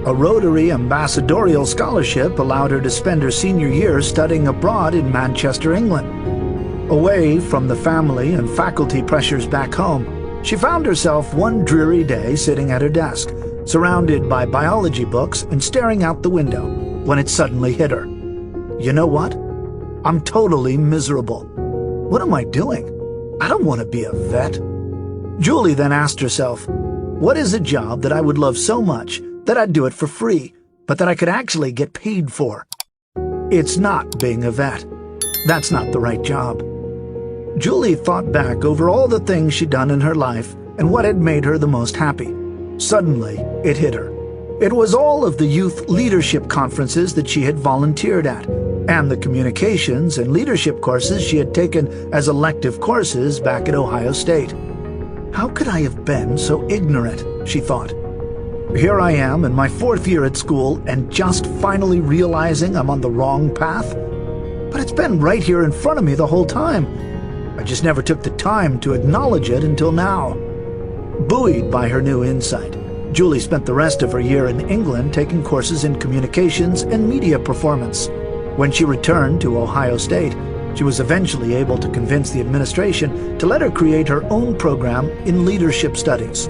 Speaker 1: A Rotary ambassadorial scholarship allowed her to spend her senior year studying abroad in Manchester, England. Away from the family and faculty pressures back home, she found herself one dreary day sitting at her desk, surrounded by biology books and staring out the window, when it suddenly hit her. You know what? I'm totally miserable. What am I doing? I don't want to be a vet. Julie then asked herself, what is a job that I would love so much that I'd do it for free, but that I could actually get paid for? It's not being a vet. That's not the right job. Julie thought back over all the things she'd done in her life and what had made her the most happy. Suddenly, it hit her. It was all of the youth leadership conferences that she had volunteered at, and the communications and leadership courses she had taken as elective courses back at Ohio State. How could I have been so ignorant, she thought. Here I am in my 4th year at school and just finally realizing I'm on the wrong path. But it's been right here in front of me the whole time. I just never took the time to acknowledge it until now. Buoyed by her new insight, Julie spent the rest of her year in England taking courses in communications and media performance. When she returned to Ohio State, she was eventually able to convince the administration to let her create her own program in leadership studies.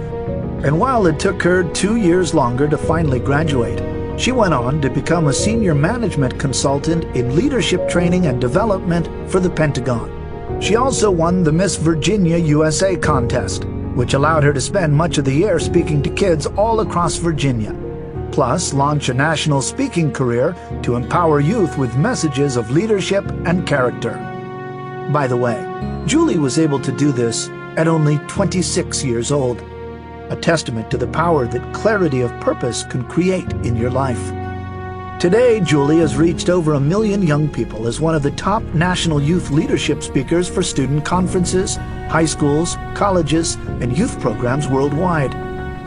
Speaker 1: And while it took her 2 years longer to finally graduate, she went on to become a senior management consultant in leadership training and development for the Pentagon. She also won the Miss Virginia USA contest, which allowed her to spend much of the year speaking to kids all across Virginia. Plus, launch a national speaking career to empower youth with messages of leadership and character. By the way, Julie was able to do this at only 26 years old, a testament to the power that clarity of purpose can create in your life. Today, Julie has reached over 1 million young people as one of the top national youth leadership speakers for student conferences, high schools, colleges, and youth programs worldwide.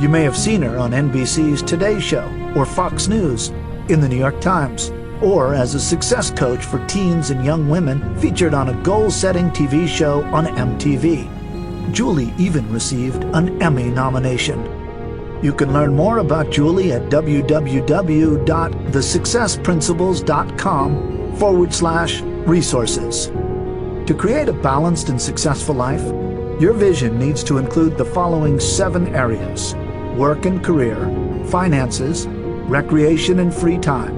Speaker 1: You may have seen her on NBC's Today Show or Fox News, in the New York Times, or as a success coach for teens and young women featured on a goal-setting TV show on MTV. Julie even received an Emmy nomination. You can learn more about Julie at www.thesuccessprinciples.com/resources. To create a balanced and successful life, your vision needs to include the following 7 areas: work and career, finances, recreation and free time,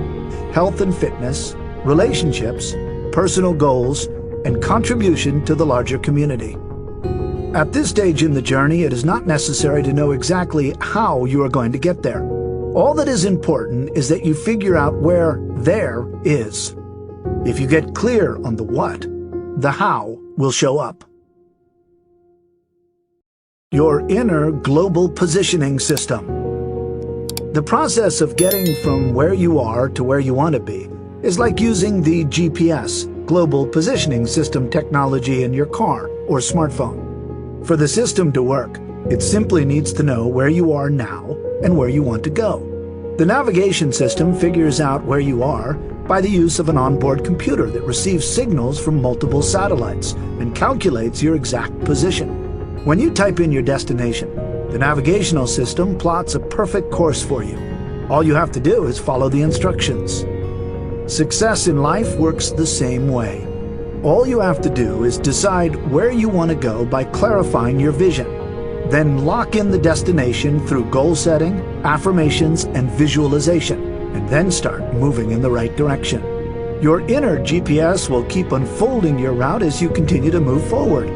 Speaker 1: health and fitness, relationships, personal goals, and contribution to the larger community. At this stage in the journey, it is not necessary to know exactly how you are going to get there. All that is important is that you figure out where there is. If you get clear on the what, the how will show up. Your inner global positioning system. The process of getting from where you are to where you want to be is like using the GPS, Global Positioning System technology in your car or smartphone. For the system to work, it simply needs to know where you are now and where you want to go. The navigation system figures out where you are by the use of an onboard computer that receives signals from multiple satellites and calculates your exact position. When you type in your destination, the navigational system plots a perfect course for you. All you have to do is follow the instructions. Success in life works the same way. All you have to do is decide where you want to go by clarifying your vision. Then lock in the destination through goal setting, affirmations, and visualization, and then start moving in the right direction. Your inner GPS will keep unfolding your route as you continue to move forward.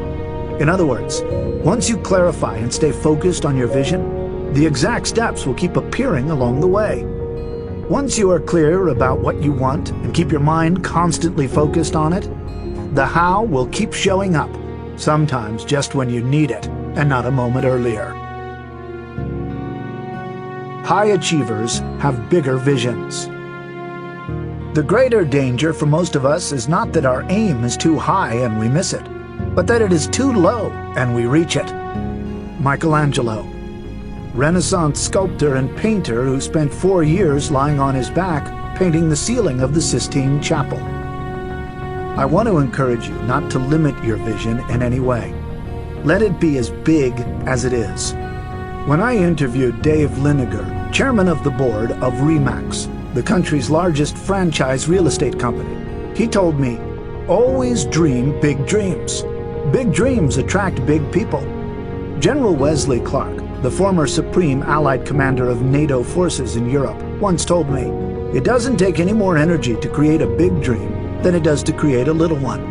Speaker 1: In other words, once you clarify and stay focused on your vision, the exact steps will keep appearing along the way. Once you are clear about what you want and keep your mind constantly focused on it, the how will keep showing up, sometimes just when you need it and not a moment earlier. High achievers have bigger visions. The greater danger for most of us is not that our aim is too high and we miss it, but that it is too low and we reach it. Michelangelo, Renaissance sculptor and painter who spent 4 years lying on his back painting the ceiling of the Sistine Chapel. I want to encourage you not to limit your vision in any way. Let it be as big as it is. When I interviewed Dave Liniger, chairman of the board of RE/MAX, the country's largest franchise real estate company, he told me, "Always dream big dreams. Big dreams attract big people." General Wesley Clark, the former Supreme Allied Commander of NATO forces in Europe, once told me, "It doesn't take any more energy to create a big dream than it does to create a little one."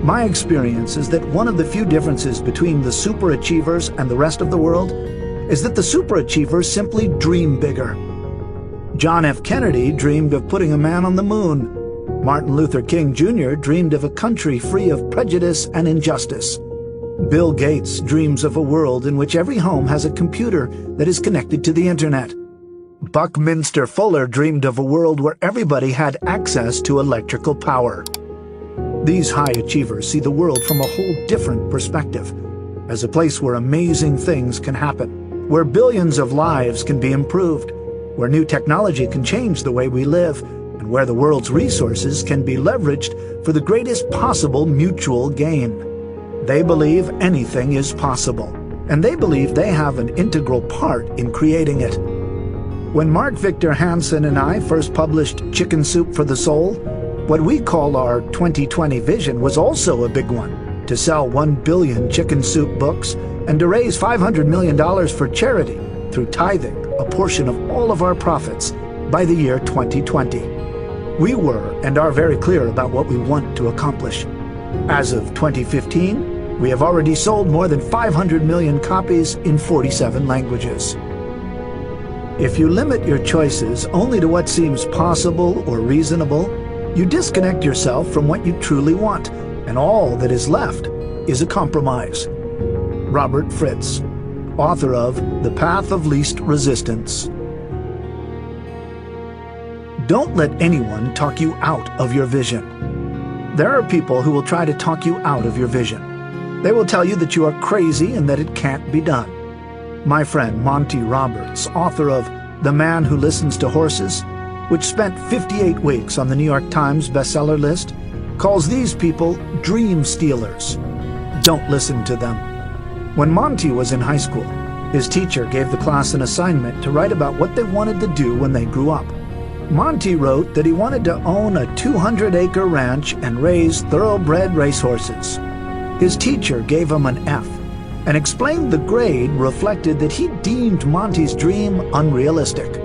Speaker 1: My experience is that one of the few differences between the superachievers and the rest of the world is that the superachievers simply dream bigger. John F. Kennedy dreamed of putting a man on the moon. Martin Luther King Jr. dreamed of a country free of prejudice and injustice. Bill Gates dreams of a world in which every home has a computer that is connected to the internet. Buckminster Fuller dreamed of a world where everybody had access to electrical power. These high achievers see the world from a whole different perspective, as a place where amazing things can happen, where billions of lives can be improved, where new technology can change the way we live, and where the world's resources can be leveraged for the greatest possible mutual gain. They believe anything is possible, and they believe they have an integral part in creating it. When Mark Victor Hansen and I first published Chicken Soup for the Soul, what we call our 2020 vision was also a big one: to sell 1 billion Chicken Soup books and to raise $500 million for charity through tithing a portion of all of our profits by the year 2020. We were and are very clear about what we want to accomplish. As of 2015, we have already sold more than 500 million copies in 47 languages. If you limit your choices only to what seems possible or reasonable, you disconnect yourself from what you truly want, and all that is left is a compromise. Robert Fritz, author of The Path of Least Resistance. Don't let anyone talk you out of your vision. There are people who will try to talk you out of your vision. They will tell you that you are crazy and that it can't be done. My friend Monty Roberts, author of The Man Who Listens to Horses, which spent 58 weeks on the New York Times bestseller list, calls these people dream stealers. Don't listen to them. When Monty was in high school, his teacher gave the class an assignment to write about what they wanted to do when they grew up. Monty wrote that he wanted to own a 200-acre ranch and raise thoroughbred racehorses. His teacher gave him an F and explained the grade reflected that he deemed Monty's dream unrealistic.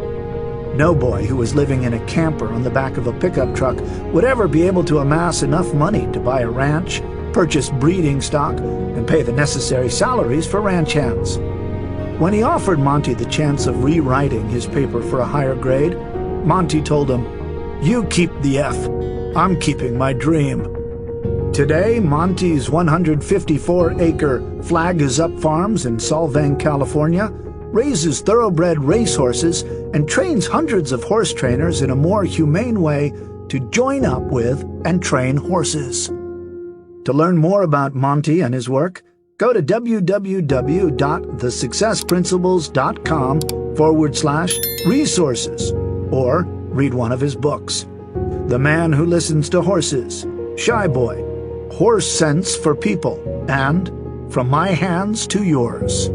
Speaker 1: No boy who was living in a camper on the back of a pickup truck would ever be able to amass enough money to buy a ranch, purchase breeding stock, and pay the necessary salaries for ranch hands. When he offered Monty the chance of rewriting his paper for a higher grade, Monty told him, "You keep the F. I'm keeping my dream." Today, Monty's 154-acre Flag Is Up Farms in Solvang, California, raises thoroughbred racehorses, and trains hundreds of horse trainers in a more humane way to join up with and train horses. To learn more about Monty and his work, go to www.thesuccessprinciples.com/resources or read one of his books. The Man Who Listens to Horses, Shy Boy, Horse Sense for People, and From My Hands to Yours.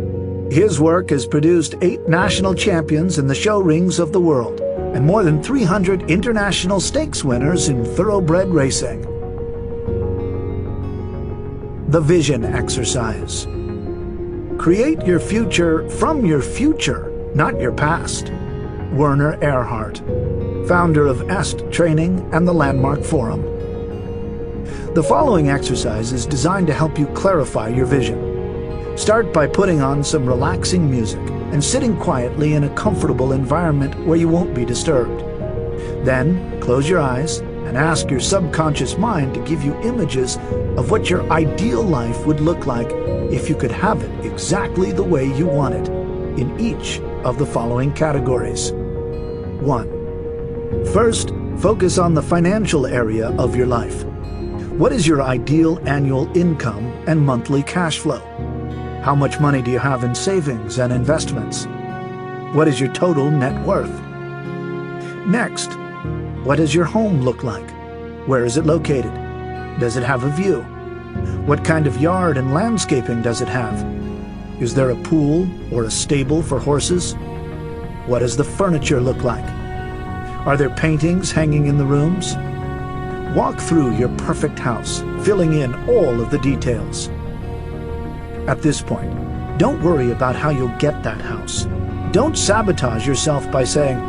Speaker 1: His work has produced 8 national champions in the show rings of the world and more than 300 international stakes winners in thoroughbred racing. The Vision Exercise. Create your future from your future, not your past. Werner Erhard, founder of EST Training and the Landmark Forum. The following exercise is designed to help you clarify your vision. Start by putting on some relaxing music and sitting quietly in a comfortable environment where you won't be disturbed. Then, close your eyes and ask your subconscious mind to give you images of what your ideal life would look like if you could have it exactly the way you want it in each of the following categories. 1. First, focus on the financial area of your life. What is your ideal annual income and monthly cash flow? How much money do you have in savings and investments? What is your total net worth? Next, what does your home look like? Where is it located? Does it have a view? What kind of yard and landscaping does it have? Is there a pool or a stable for horses? What does the furniture look like? Are there paintings hanging in the rooms? Walk through your perfect house, filling in all of the details. At this point, don't worry about how you'll get that house. Don't sabotage yourself by saying,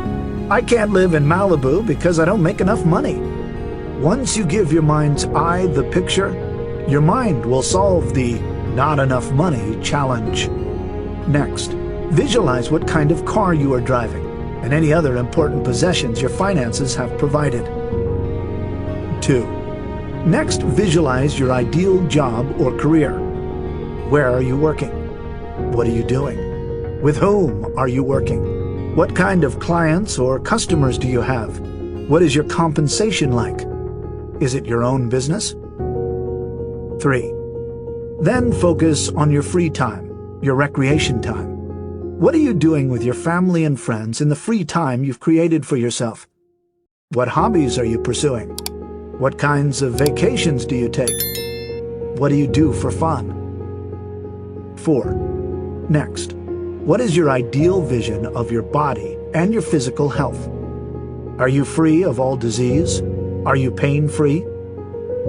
Speaker 1: "I can't live in Malibu because I don't make enough money." Once you give your mind's eye the picture, your mind will solve the not enough money challenge. Next, visualize what kind of car you are driving and any other important possessions your finances have provided. 2. Next, visualize your ideal job or career. Where are you working? What are you doing? With whom are you working? What kind of clients or customers do you have? What is your compensation like? Is it your own business? 3. Then focus on your free time, your recreation time. What are you doing with your family and friends in the free time you've created for yourself? What hobbies are you pursuing? What kinds of vacations do you take? What do you do for fun? 4. Next, what is your ideal vision of your body and your physical health? Are you free of all disease? Are you pain-free?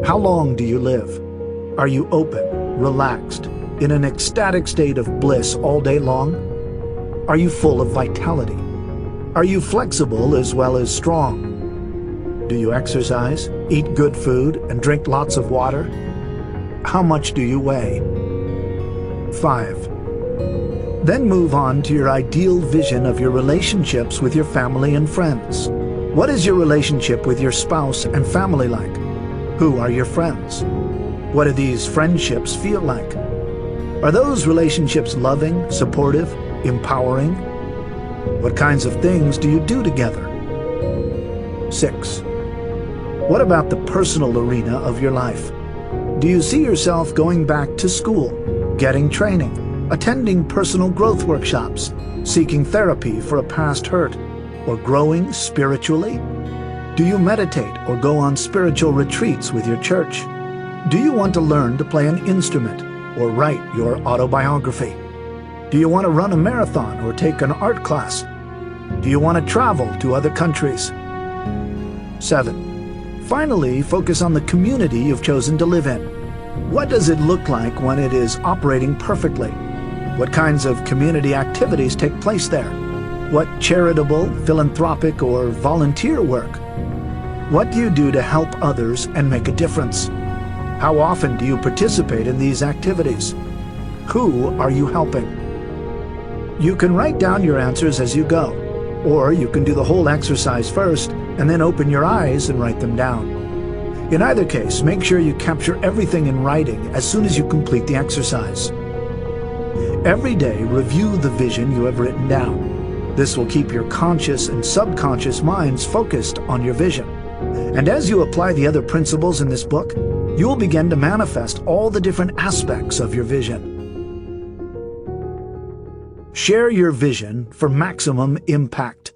Speaker 1: How long do you live? Are you open, relaxed, in an ecstatic state of bliss all day long? Are you full of vitality? Are you flexible as well as strong? Do you exercise, eat good food, and drink lots of water? How much do you weigh? 5. Then move on to your ideal vision of your relationships with your family and friends. What is your relationship with your spouse and family like? Who are your friends? What do these friendships feel like? Are those relationships loving, supportive, empowering? What kinds of things do you do together? 6. What about the personal arena of your life? Do you see yourself going back to school, getting training, attending personal growth workshops, seeking therapy for a past hurt, or growing spiritually? Do you meditate or go on spiritual retreats with your church? Do you want to learn to play an instrument or write your autobiography? Do you want to run a marathon or take an art class? Do you want to travel to other countries? 7. Finally, focus on the community you've chosen to live in. What does it look like when it is operating perfectly? What kinds of community activities take place there? What charitable, philanthropic, or volunteer work? What do you do to help others and make a difference? How often do you participate in these activities? Who are you helping? You can write down your answers as you go, or you can do the whole exercise first and then open your eyes and write them down. In either case, make sure you capture everything in writing as soon as you complete the exercise. Every day, review the vision you have written down. This will keep your conscious and subconscious minds focused on your vision. And as you apply the other principles in this book, you will begin to manifest all the different aspects of your vision. Share your vision for maximum impact.